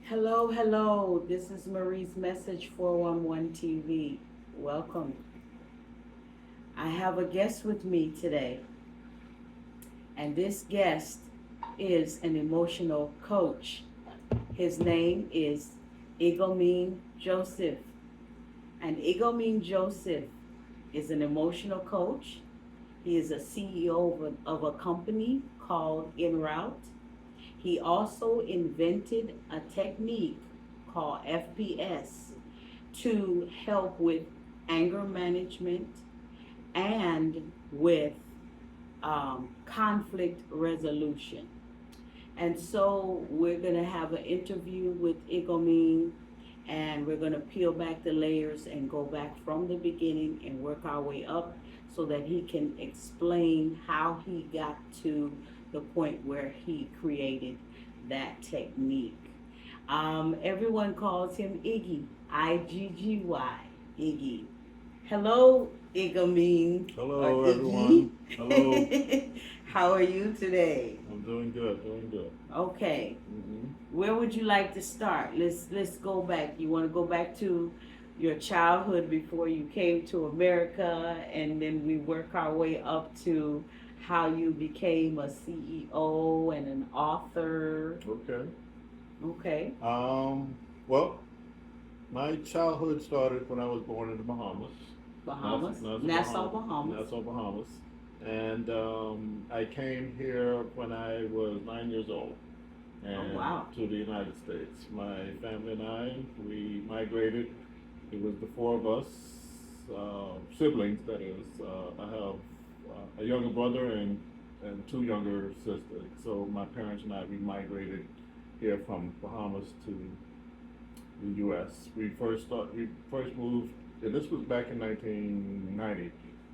Hello, hello. This is Marie's Message 411 TV. Welcome. I have a guest with me today, and this guest is an emotional coach. His name is Igomene Joseph. And Igomene Joseph is an emotional coach. He is a CEO of a company called InRoute. He also invented a technique called FPS to help with anger management and with conflict resolution. And so we're going to have an interview with Igomene, and we're going to peel back the layers and go back from the beginning and work our way up so that he can explain how he got to the point where he created that technique. Everyone calls him Iggy, Iggy, Iggy. Hello, Igomene, or Hello, Iggy. everyone. Hello. How are you today? I'm doing good, doing good. Okay. hmm Where would you like to start? Let's go back. You want to go back to your childhood before you came to America, and then we work our way up to how you became a CEO and an author. Okay. Okay. Well, my childhood started when I was born in the Bahamas. Bahamas, Nassau, Nassau, Bahamas. Nassau, Bahamas. And I came here when I was 9 years old Oh and wow. to the United States. My family and I, we migrated. It was the four of us, siblings, that is. I have a younger brother and two younger sisters. So my parents and I, we migrated here from Bahamas to the U.S. We first moved, and this was back in 1990,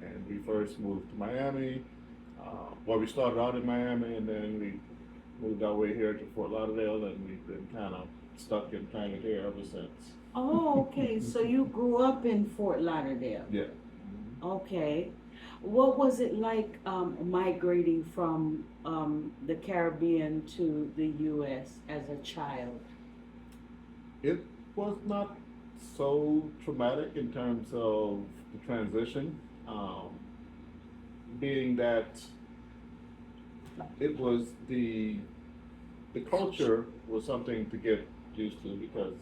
and we first moved to Miami. Well, we started out in Miami, and then we moved our way here to Fort Lauderdale, and we've been kind of stuck in kind of here ever since. Oh, okay. So you grew up in Fort Lauderdale. Yeah. Okay. What was it like migrating from the Caribbean to the U.S. as a child? It was not so traumatic in terms of the transition, being that it was the culture was something to get used to because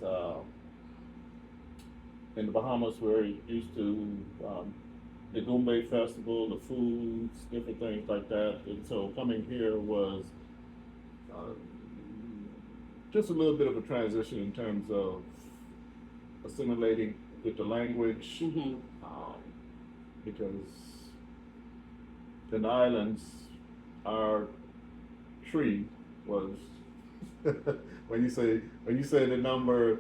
in the Bahamas we're used to the Goombay Festival, the foods, different things like that, and so coming here was uh, just a little bit of a transition in terms of assimilating with the language, Mm-hmm. um, because in the islands, our tree was when you say the number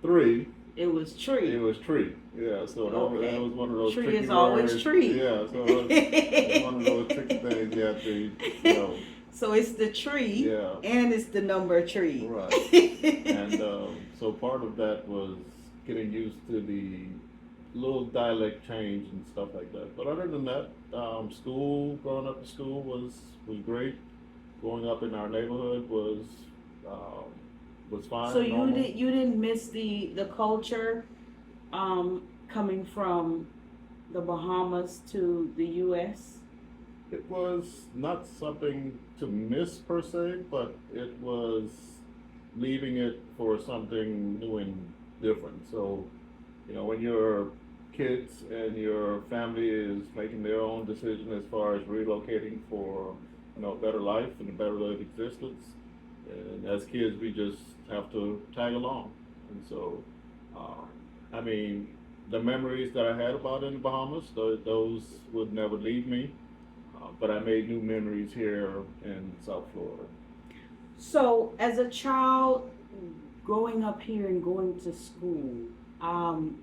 three, It was tree. it was tree. Yeah, so that was one of those Tree tricky is always words. tree. Yeah, so it was one of those tricky things you have to, So it's the tree yeah, and it's the number tree. right. And so part of that was getting used to the little dialect change and stuff like that. But other than that, growing up in school was great. Growing up in our neighborhood um, was fine, So normal. you didn't miss the culture coming from the Bahamas to the U.S. It was not something to miss per se, but it was leaving it for something new and different. So, when your kids and your family is making their own decision as far as relocating for, a better life and a better life existence, and as kids, we just have to tag along. And so, um, I mean, the memories that I had about in the Bahamas, those would never leave me. But I made new memories here in South Florida. So as a child, growing up here and going to school, um,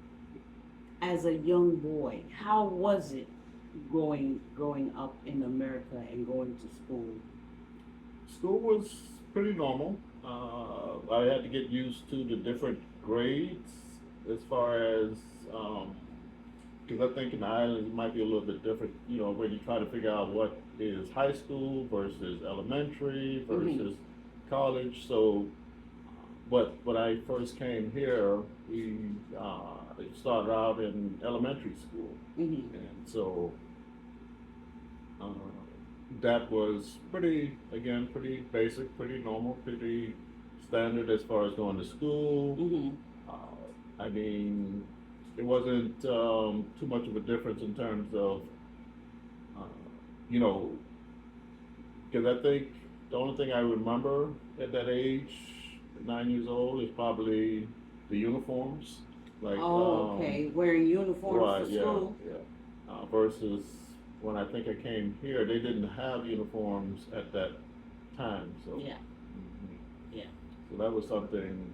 as a young boy, how was it growing up in America and going to school? School was pretty normal. I had to get used to the different grades as far as, because I think in the islands it might be a little bit different, when you try to figure out what is high school versus elementary Mm-hmm. versus college. So but when I first came here, we started out in elementary school, Mm-hmm. and so uh, that was pretty basic, pretty normal, pretty standard as far as going to school. Mm-hmm. I mean, it wasn't too much of a difference in terms of, uh, you know, because I think the only thing I remember at that age, 9 years old, is probably the uniforms. Like, Oh, okay. Wearing uniforms right, for yeah, school. yeah. Versus when I think I came here, they didn't have uniforms at that time. So, Yeah. Yeah. so that was something,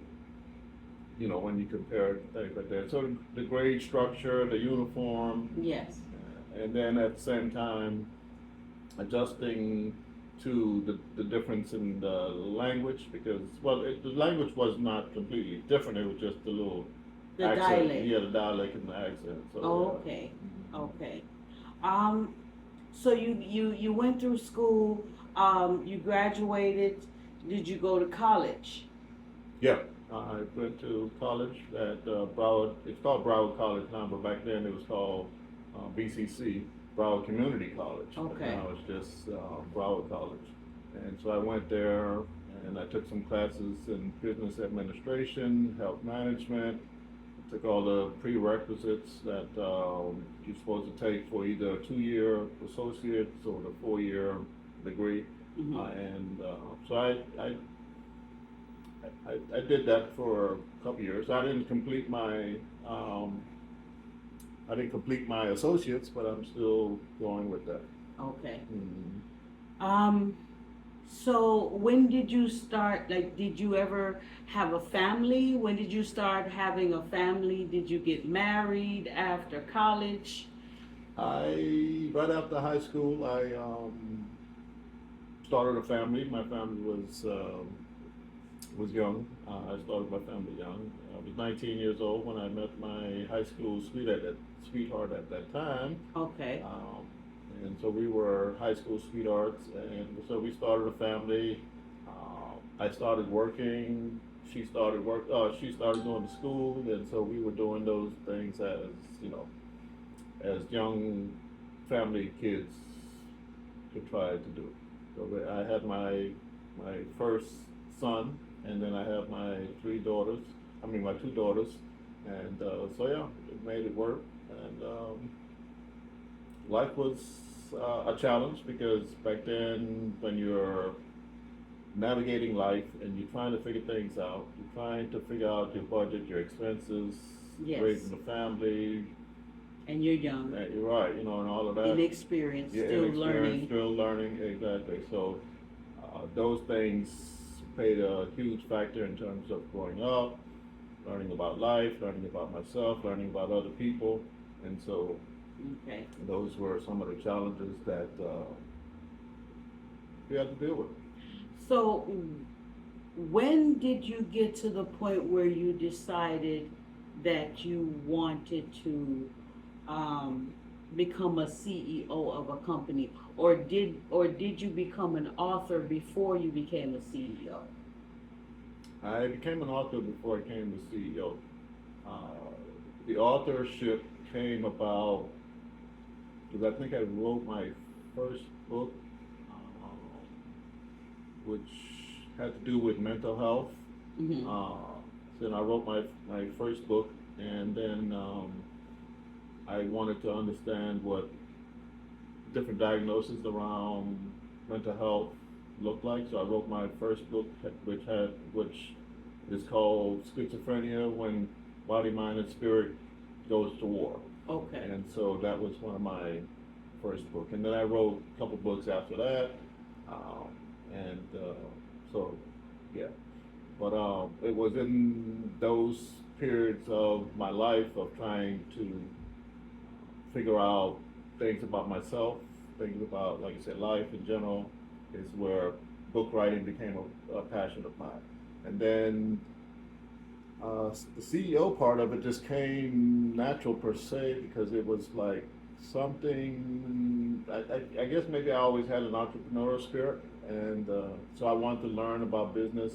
when you compare things like that. So the grade structure, the uniform, Yes. and then at the same time, adjusting to the difference in the language because, well, the language was not completely different. It was just a little The accent. dialect. Yeah, the dialect and the accent. So, Oh, yeah. okay. Okay. Um, so you went through school, you graduated, did you go to college? Yeah, I went to college at Broward. It's called Broward College now, but back then it was called BCC, Broward Community College. But Okay. now it's just Broward College. And so I went there and I took some classes in business administration, health management. Took all the prerequisites that you're supposed to take for either a 2-year associate's or the 4-year degree. Mm-hmm. So I did that for a couple years. I didn't complete my associates, but I'm still going with that. Okay. Mm-hmm. So when did you start, like, did you ever have a family? When did you start having a family? Did you get married after college? Right after high school, I started a family. My family was young. I started my family young. I was 19 years old when I met my high school sweetheart at that time. Okay. And so we were high school sweethearts, and so we started a family. I started working. She started She started going to school, and so we were doing those things as young family kids could try to do. So I had my first son, and then I have my 3 daughters. I mean my 2 daughters, and so yeah, it made it work. And life was a challenge because back then, when you're navigating life and you're trying to figure things out, you're trying to figure out your budget, your expenses, Yes. raising the family. And you're young. You're right, and all of that. Inexperienced, Yeah, still learning. Still learning, exactly. So those things played a huge factor in terms of growing up, learning about life, learning about myself, learning about other people, and so Okay. those were some of the challenges that we had to deal with. So when did you get to the point where you decided that you wanted to become a CEO of a company, or did you become an author before you became a CEO? I became an author before I became the CEO. The authorship came about because I think I wrote my first book, which had to do with mental health. Mm-hmm. So then I wrote my first book, and then I wanted to understand what different diagnoses around mental health looked like. So I wrote my first book, which is called Schizophrenia: When Body, Mind, and Spirit Goes to War. Okay. And so that was one of my first book, and then I wrote a couple books after that, and so yeah. But it was in those periods of my life of trying to figure out things about myself, things about, like I said, life in general, is where book writing became a passion of mine. And then the CEO part of it just came natural per se because it was like something, I guess maybe I always had an entrepreneurial spirit, and so I wanted to learn about business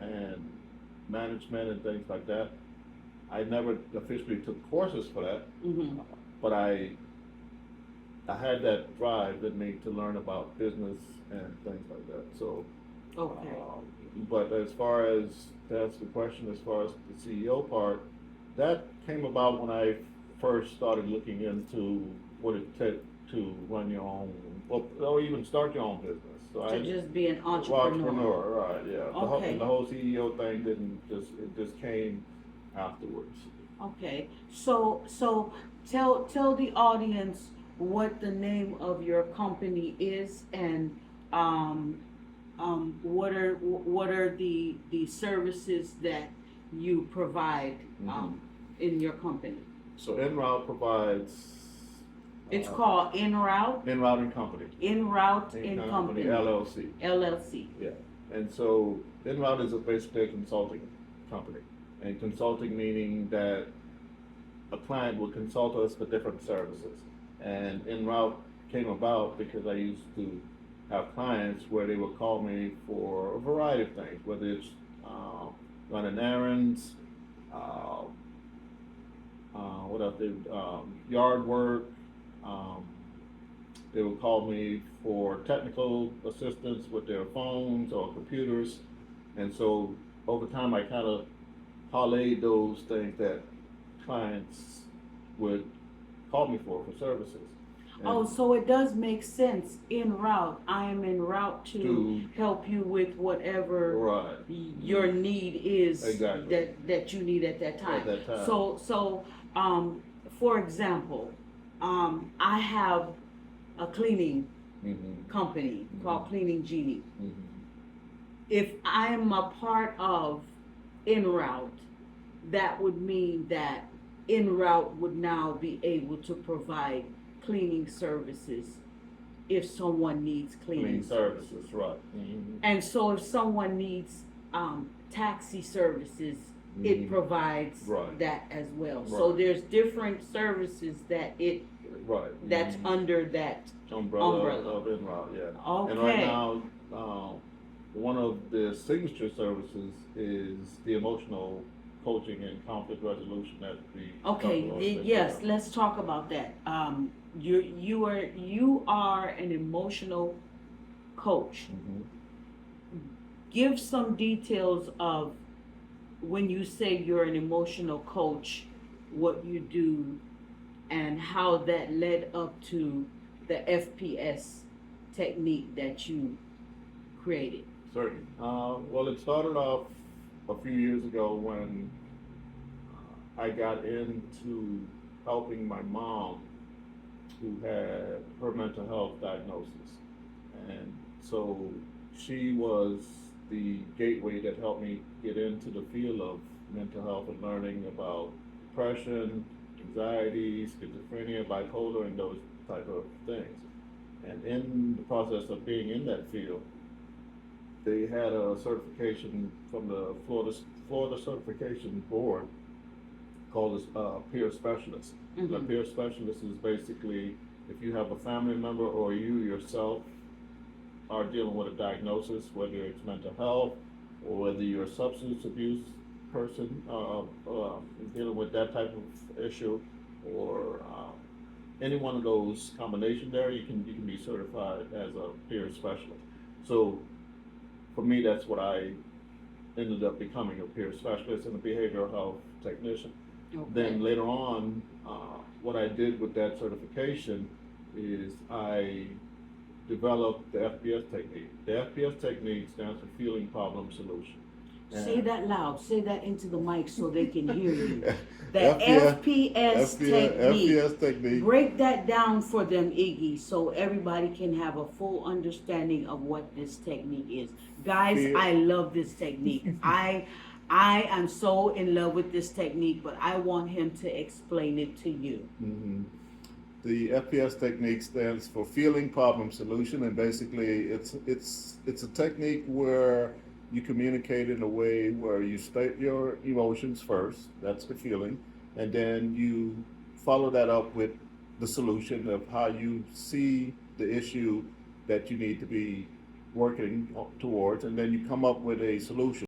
and management and things like that. I never officially took courses for that, Mm-hmm. but I had that drive in me to learn about business and things like that. So, Okay. but as far as that's the question, as far as the CEO part, that came about when I first started looking into what it took to run your own, or even start your own business. So To just be an entrepreneur. right? Yeah. Okay. The whole CEO thing it just came afterwards. Okay. So tell the audience what the name of your company is, and um what are the services that you provide in your company. So InRoute provides. It's called InRoute. InRoute and Company. InRoute and Company. LLC. LLC. Yeah. And so InRoute is basically a consulting company. And consulting meaning that a client will consult us for different services. And InRoute came about because I used to have clients where they would call me for a variety of things, whether it's running errands, what else? Yard work. Um, they would call me for technical assistance with their phones or computers, and so over time I kind of parlayed those things that clients would call me for services. Oh, so it does make sense. En route, I am en route to help you with whatever right. your need is. Exactly. that you need at that time. At that time. So for example, I have a cleaning company called Cleaning Genie. If I am a part of En route, that would mean that En route would now be able to provide cleaning services if someone needs cleaning services, right. And so if someone needs taxi services, it provides that as well. Right. So there's different services that that's under that umbrella of InRoute, yeah. Okay. And right now, one of the signature services is the emotional coaching and conflict resolution that we yes, let's talk about that. You are an emotional coach. Give some details of when you say you're an emotional coach, what you do, and how that led up to the FPS technique that you created. Certainly. Well, it started off a few years ago when I got into helping my mom who had her mental health diagnosis. And so she was the gateway that helped me get into the field of mental health and learning about depression, anxiety, schizophrenia, bipolar, and those type of things. And in the process of being in that field, they had a certification from the Florida Certification Board called a peer specialist. A peer specialist is basically if you have a family member or you yourself are dealing with a diagnosis, whether it's mental health or whether you're a substance abuse person dealing with that type of issue, or any one of those combination there, you can be certified as a peer specialist. So for me, that's what I ended up becoming, a peer specialist and a behavioral health technician. Okay. Then later on, what I did with that certification is I developed the FPS technique. The FPS technique stands for Feeling Problem Solution. Say that loud. Say that into the mic so they can hear you. The FPS technique. FPS technique. Break that down for them, Iggy, so everybody can have a full understanding of what this technique is. Guys, I love this technique. I am so in love with this technique, but I want him to explain it to you. The FPS technique stands for Feeling Problem Solution, and basically it's a technique where you communicate in a way where you state your emotions first, that's the feeling, and then you follow that up with the solution of how you see the issue that you need to be working towards, and then you come up with a solution.